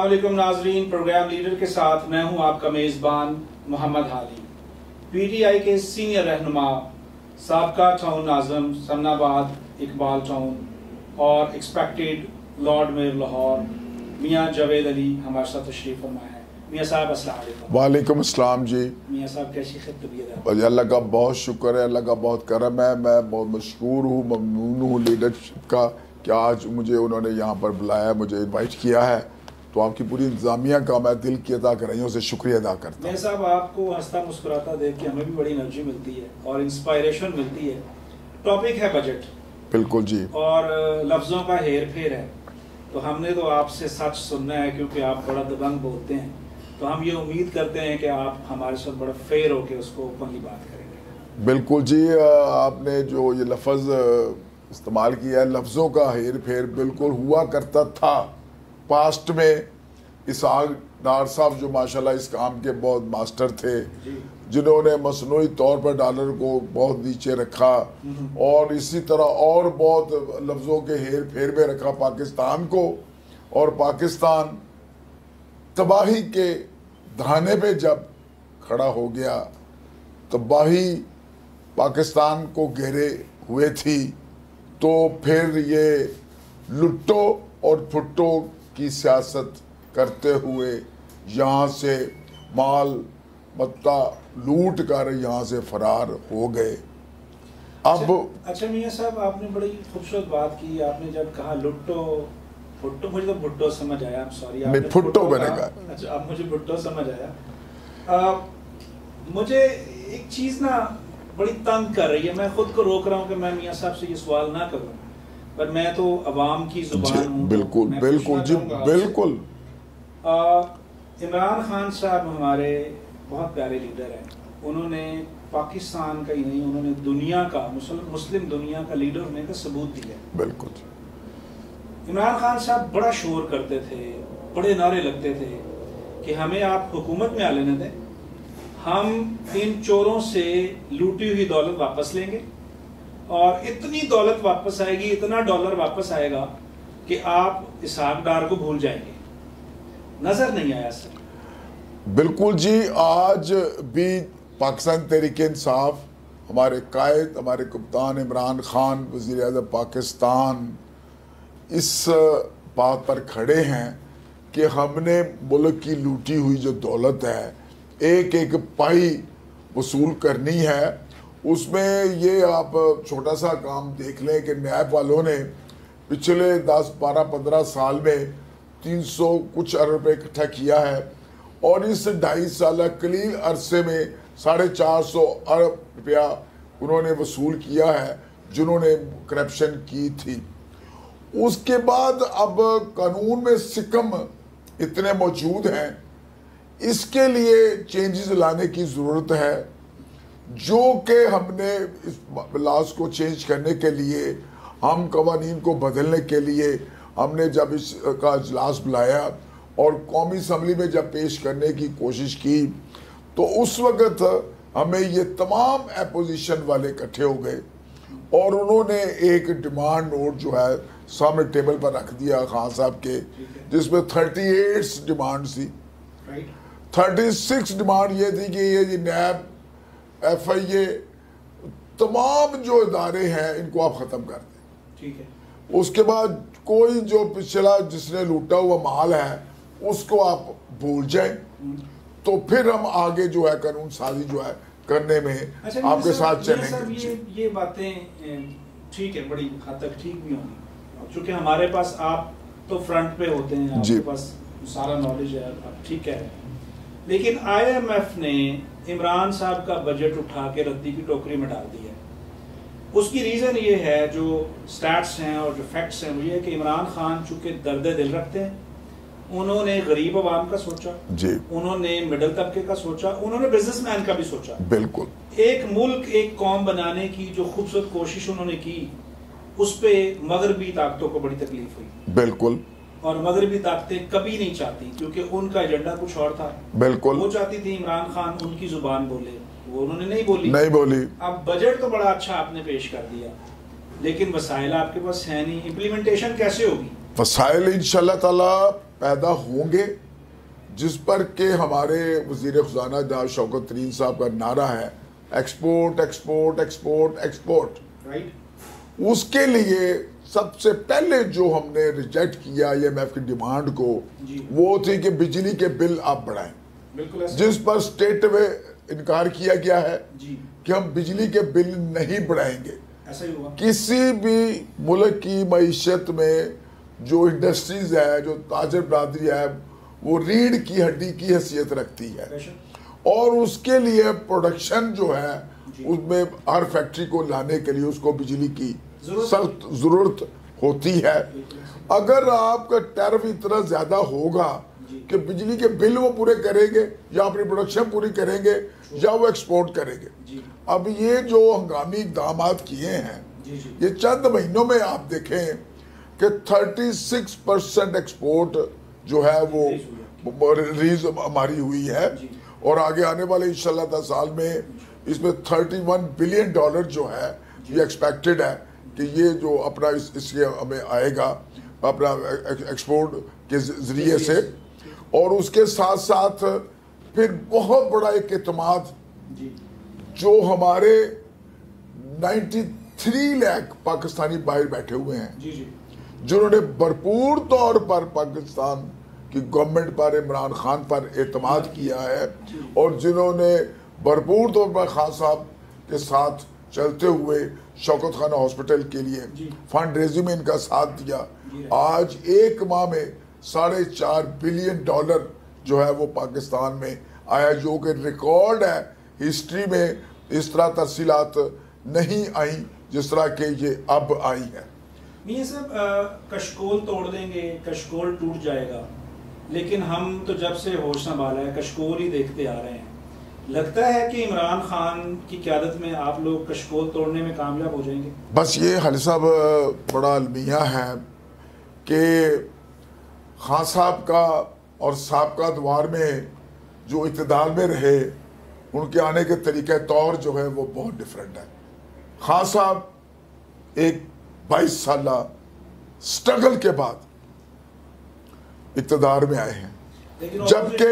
अस्सलामुअलैकुम नाजरीन, programme leader के साथ मैं हूं आपका मेज़बान मोहम्मद हाली। पीटीआई के सीनियर रहनुमा, साबका टाउन नाज़िम समनाबाद, इकबाल टाउन और एक्सपेक्टेड लॉर्ड मेयर लाहौर मियाँ जावेद अली हमारे साथ तशरीफ़ फरमा है। मियाँ साहब अस्सलाम वालेकुम। वालेकुम अस्सलाम जी। मियाँ साहब कैसी तबीयत है? अल्लाह का बहुत शुक्र है, अल्लाह का बहुत करम है। मैं बहुत मशहूर हूँ, ममनून हूँ लीडरशिप का कि आज मुझे उन्होंने यहाँ पर बुलाया, मुझे इनवाइट किया है। तो आपकी पूरी इंतजामिया का मैं दिल की अदा गहराइयों से शुक्रिया अदा करता हूँ। मियाँ साहब, आपको हंसता मुस्कुराता देख के हमें भी बड़ी एनर्जी मिलती है और इंस्पायरेशन मिलती है। टॉपिक है बजट। बिल्कुल जी। और लफ्ज़ों का हेर फेर है, तो हमने तो आपसे सच सुनना है क्योंकि आप बड़ा दबंग बोलते हैं। तो हम ये उम्मीद करते हैं कि आप हमारे साथ बड़ा फेयर होकर उसको ओपनली बात करेंगे। बिल्कुल जी। आपने जो ये लफ्ज़ इस्तेमाल किया है, लफ्ज़ों का हेर फेर, बिल्कुल हुआ करता था पास्ट में। इसहाक डार साहब जो माशाल्लाह इस काम के बहुत मास्टर थे, जिन्होंने मसनूई तौर पर डॉलर को बहुत नीचे रखा और इसी तरह और बहुत लफ्ज़ों के हेर फेर में रखा पाकिस्तान को। और पाकिस्तान तबाही के धाने पे जब खड़ा हो गया, तबाही पाकिस्तान को घेरे हुए थी, तो फिर ये लुट्टो और फुट्टो की सियासत करते हुए यहाँ से माल मत्ता लूट कर यहाँ से फरार हो गए। अब अच्छा मियाँ साहब, आपने बड़ी खूबसूरत बात की। आपने जब कहा लुट्टो फुट्टो, मुझे तो भुट्टो समझ आया। सॉरी, नहीं, फुट्टो मैंने कहा। अच्छा, अब मुझे भुट्टो समझ आया। मुझे एक चीज़ ना बड़ी तंग कर रही है। मैं खुद को रोक रहा हूँ कि मैं मियाँ साहब से ये सवाल ना करूँ, पर मैं तो अवाम की जुबान हूँ। बिल्कुल बिल्कुल जी, बिल्कुल। इमरान खान साहब हमारे बहुत प्यारे लीडर हैं। उन्होंने पाकिस्तान का ही नहीं, उन्होंने दुनिया का, मुस्लिम दुनिया का लीडर होने का सबूत दिया। बिल्कुल। इमरान खान साहब बड़ा शोर करते थे, बड़े नारे लगते थे कि हमें आप हुकूमत में आ लेने दें, हम इन चोरों से लूटी हुई दौलत वापस लेंगे और इतनी दौलत वापस आएगी, इतना डॉलर वापस आएगा कि आप इसहाक डार को भूल जाएंगे। नजर नहीं आया सर। बिल्कुल जी। आज भी पाकिस्तान तहरीक इंसाफ, हमारे कायद, हमारे कप्तान इमरान खान, वज़ीर आज़म पाकिस्तान, इस बात पर खड़े हैं कि हमने मुल्क की लूटी हुई जो दौलत है, एक एक पाई वसूल करनी है। उसमें ये आप छोटा सा काम देख लें कि नैब वालों ने पिछले 10, 12, 15 साल में 300 कुछ अरब रुपये इकट्ठा किया है और इस 2.5 साल कलील अरसे में 450 अरब रुपया उन्होंने वसूल किया है जिन्होंने करप्शन की थी। उसके बाद अब कानून में सिकम इतने मौजूद हैं, इसके लिए चेंजेस लाने की ज़रूरत है, जो कि हमने इस लॉज को चेंज करने के लिए, हम कवानीन को बदलने के लिए हमने जब इसका इजलास बुलाया और कौमी असम्बली में जब पेश करने की कोशिश की, तो उस वक़्त हमें ये तमाम अपोजिशन वाले इकट्ठे हो गए और उन्होंने एक डिमांड नोट जो है सामने टेबल पर रख दिया खान साहब के, जिसमें 38 डिमांड थी। 36 डिमांड ये थी कि ये नैब, FIA, तमाम जो इदारे हैं इनको आप ख़त्म कर दें। ठीक है। उसके बाद कोई जो पिछला जिसने लूटा हुआ माल है उसको आप भूल जाएं, तो फिर हम आगे जो है कानून साजी जो है करने में आपके साथ चलेंगे। ये बातें ठीक है, बड़ी हद तक ठीक भी होंगी, क्योंकि हमारे पास आप तो फ्रंट पे होते हैं, आपके पास सारा नॉलेज है, आप ठीक है। लेकिन IMF ने इमरान साहब का बजट उठा के रद्दी की टोकरी में डाल दिया है। उसकी रीज़न ये है, जो स्टैट्स हैं और जो फैक्ट्स हैं, वो ये है कि इमरान खान चूंकि दर्द दिल रखते हैं, उन्होंने गरीब आवाम का सोचा जी, उन्होंने मिडिल तबके का सोचा, उन्होंने बिजनेसमैन का भी सोचा। बिल्कुल। एक मुल्क, एक कौम बनाने की जो खूबसूरत कोशिश उन्होंने की, उस पे मगरबी ताकतों को बड़ी तकलीफ हुई। बिल्कुल। और मगरबी ताकतें कभी नहीं चाहती, क्योंकि उनका एजेंडा कुछ और था। बिल्कुल। वो चाहती थी इमरान खान उनकी जुबान बोले, वो उन्होंने नहीं बोली। अब बजट तो बड़ा अच्छा आपने पेश कर दिया, लेकिन वसाइल आपके पास है नहीं, इम्प्लीमेंटेशन कैसे होगी? वसाइल इंशाल्लाह ताला पैदा होंगे, जिस पर के हमारे वजीर खजाना जनाब शौकत तरीन साहब का नारा है export export export export, right. उसके लिए सबसे पहले जो हमने रिजेक्ट किया IMF की डिमांड को वो थी कि बिजली के बिल आप बढ़ाएं, बिल्कुल, जिस पर स्टेट में इनकार किया गया है जी। कि हम बिजली के बिल नहीं बढ़ाएंगे। ऐसा ही हुआ। किसी भी मुल्क की मईशत में जो इंडस्ट्रीज है, जो ताजर बरादरी है, वो रीढ़ की हड्डी की हैसियत रखती है और उसके लिए प्रोडक्शन जो है उसमें हर फैक्ट्री को लाने के लिए उसको बिजली की सख्त जरूरत होती है। अगर आपका टैरिफ इतना ज्यादा होगा कि बिजली के बिल वो पूरे करेंगे या अपनी प्रोडक्शन पूरी करेंगे या वो एक्सपोर्ट करेंगे। अब ये जो हंगामी इकदाम किए हैं ये चंद महीनों में आप देखें कि 36% एक्सपोर्ट जो है वो रिलीज हमारी हुई है और आगे आने वाले इंशाल्लाह साल में इसमें $31 बिलियन जो है ये एक्सपेक्टेड है कि ये जो अपना इसके हमें आएगा अपना एक्सपोर्ट के जरिए से। और उसके साथ साथ फिर बहुत बड़ा एक एतमाद जो हमारे 93 लाख पाकिस्तानी बाहर बैठे हुए हैं जिन्होंने भरपूर तौर पर पाकिस्तान की गवर्नमेंट पर, इमरान खान पर एतमाद किया है और जिन्होंने भरपूर तौर पर खान साहब के साथ चलते हुए शौकत खाना हॉस्पिटल के लिए फंड रेजिंग में इनका साथ दिया। आज एक माह में $4.5 बिलियन जो है वो पाकिस्तान में आया, जो कि रिकॉर्ड है। हिस्ट्री में इस तरह तफसीलात नहीं आई जिस तरह के ये अब आई है। मियां साहब, कशकोल तोड़ देंगे, कशकोल टूट जाएगा, लेकिन हम तो जब से होश संभाला है कशकोल ही देखते आ रहे हैं। लगता है कि इमरान खान की क़यादत में आप लोग कशकोल तोड़ने में कामयाब हो जाएंगे? बस ये खालिद साहब बड़ा अलमिया है कि खान साहब का और साबका दौर में जो इक़्तिदार में रहे उनके आने के तरीक़े तौर जो है वो बहुत डिफरेंट है। खान साहब एक 22 साल स्ट्रगल के बाद इक़्तिदार में आए हैं, जबकि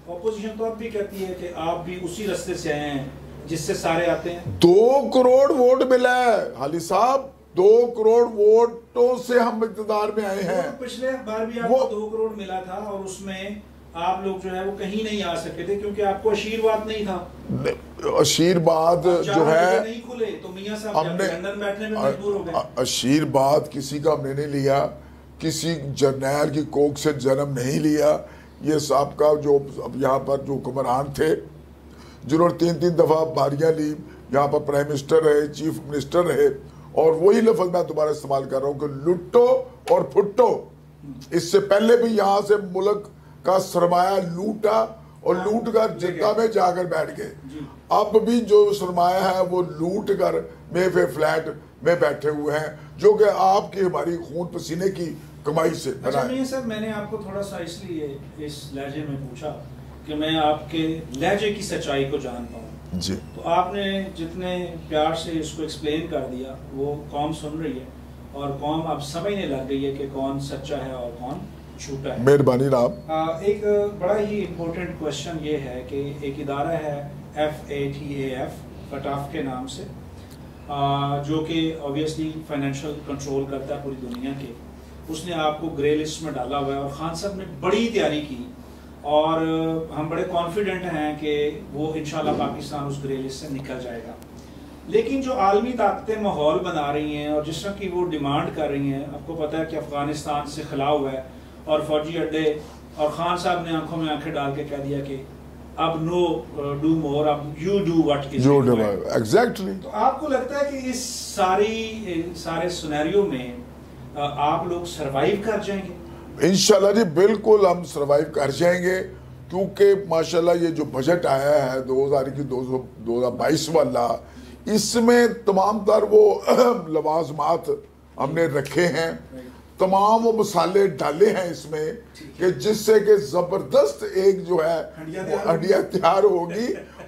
ऑपोजिशन तो अब भी कहती है कि आप भी उसी रास्ते से आए हैं जिससे सारे आते हैं। 2 करोड़ वोट मिला है हाली साहब, 2 करोड़ वोटों से हम इक़्तिदार में आए हैं। तो पिछले बार भी आपको 2 करोड़ मिला था और उसमें आप लोग जो है वो कहीं नहीं आ सके थे क्योंकि आपको आशीर्वाद नहीं था। आशीर्वाद जो है नहीं खुले तो मियां साहब लंदन बैठने में मजबूर हो गए। आशीर्वाद किसी का हमने नहीं लिया, किसी जर्नैल की कोख से जन्म नहीं लिया। ये साहब जो अब यहाँ पर जो हुक्मरान थे जिन्होंने 3-3 दफा बारियां ली, यहाँ पर प्राइम मिनिस्टर रहे, चीफ मिनिस्टर रहे, और वही लफ्ज मैं दोबारा इस्तेमाल कर रहा हूँ कि लुटो और फुटो। इससे पहले भी यहाँ से मुल्क का सरमाया लूटा और लूट कर जिद्दा में जाकर बैठ गए। अब भी जो सरमाया है वो लूट कर मेफे फ्लैट में बैठे हुए हैं जो कि आपकी हमारी खून पसीने की कमाई से अच्छा नहीं सर, मैंने आपको थोड़ा सा इसलिए इस लहजे में पूछा कि मैं आपके लहजे की सच्चाई को जान पाऊँ जी। तो आपने जितने प्यार से इसको एक्सप्लेन कर दिया वो कौम सुन रही है और कौम अब समझने लग गई है कि कौन सच्चा है और कौन झूठा है। मेहरबानी राम। एक बड़ा ही इम्पोर्टेंट क्वेश्चन ये है कि एक इदारा है FATF फटाफ के नाम से जो कि ऑब्वियसली फाइनेंशियल कंट्रोल करता है पूरी दुनिया के, उसने आपको ग्रे लिस्ट में डाला हुआ है और खान साहब ने बड़ी तैयारी की और हम बड़े कॉन्फिडेंट हैं कि वो इंशाल्लाह पाकिस्तान उस ग्रे लिस्ट से निकल जाएगा। लेकिन जो आलमी ताकतें माहौल बना रही हैं और जिस तरह की वो डिमांड कर रही हैं, आपको पता है कि अफगानिस्तान से खिला हुआ है और फौजी अड्डे, और खान साहब ने आंखों में आंखें डाल के कह दिया कि अब नो डू मोर, अब you do what is exactly. तो आपको लगता है कि इस सारे सिनेरियो में आप लोग सरवाइव कर जाएंगे? इंशाल्लाह जी बिल्कुल हम सरवाइव कर जाएंगे, क्योंकि माशाल्लाह ये जो बजट आया है 2022 वाला, इसमें तमाम तर वो लवाजमात हमने रखे हैं, तमाम वो मसाले डाले हैं इसमें कि जिससे कि जबरदस्त एक जो है हंडिया तैयार होगी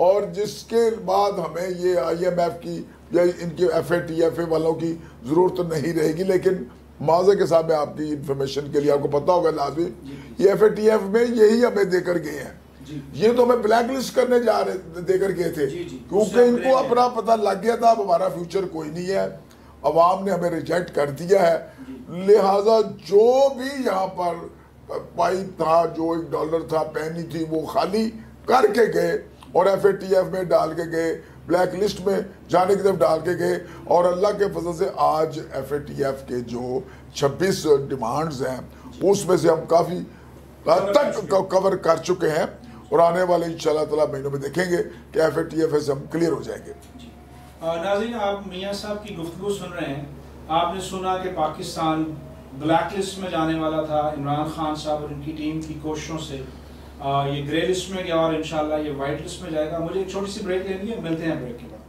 और जिसके बाद हमें ये IMF की या इनके FATF वालों की जरूरत नहीं रहेगी। लेकिन माज़े के साथ मैं आपकी इंफॉर्मेशन के लिए, आपको पता होगा लाजमी, ये FATF में यही हमें देकर गए हैं। ये तो हमें ब्लैक लिस्ट करने देकर गए थे, क्योंकि इनको अपना पता लग गया था अब हमारा फ्यूचर कोई नहीं है, अवाम ने हमें रिजेक्ट कर दिया है, लिहाजा जो भी यहाँ पर पाइप था, जो $1 था, पैनी थी, वो खाली करके गए और FATF में डाल के गए, ब्लैक लिस्ट में जाने की तरफ डाल के गए। और अल्लाह के फजल से आज FATF के जो 26 डिमांड्स हैं उसमें से हम काफ़ी हद तक कवर कर चुके हैं और आने वाले इंशाल्लाह ताला महीनों में देखेंगे कि FATF से हम क्लियर हो जाएंगे। नाज़रीन, आप मियाँ साहब की गुफ्तगू सुन रहे हैं। आपने सुना कि पाकिस्तान ब्लैक लिस्ट में जाने वाला था, इमरान खान साहब और इनकी टीम की कोशिशों से ये ग्रे लिस्ट में गया और इंशाल्लाह ये वाइट लिस्ट में जाएगा। मुझे एक छोटी सी ब्रेक लेनी है, मिलते हैं ब्रेक के बाद।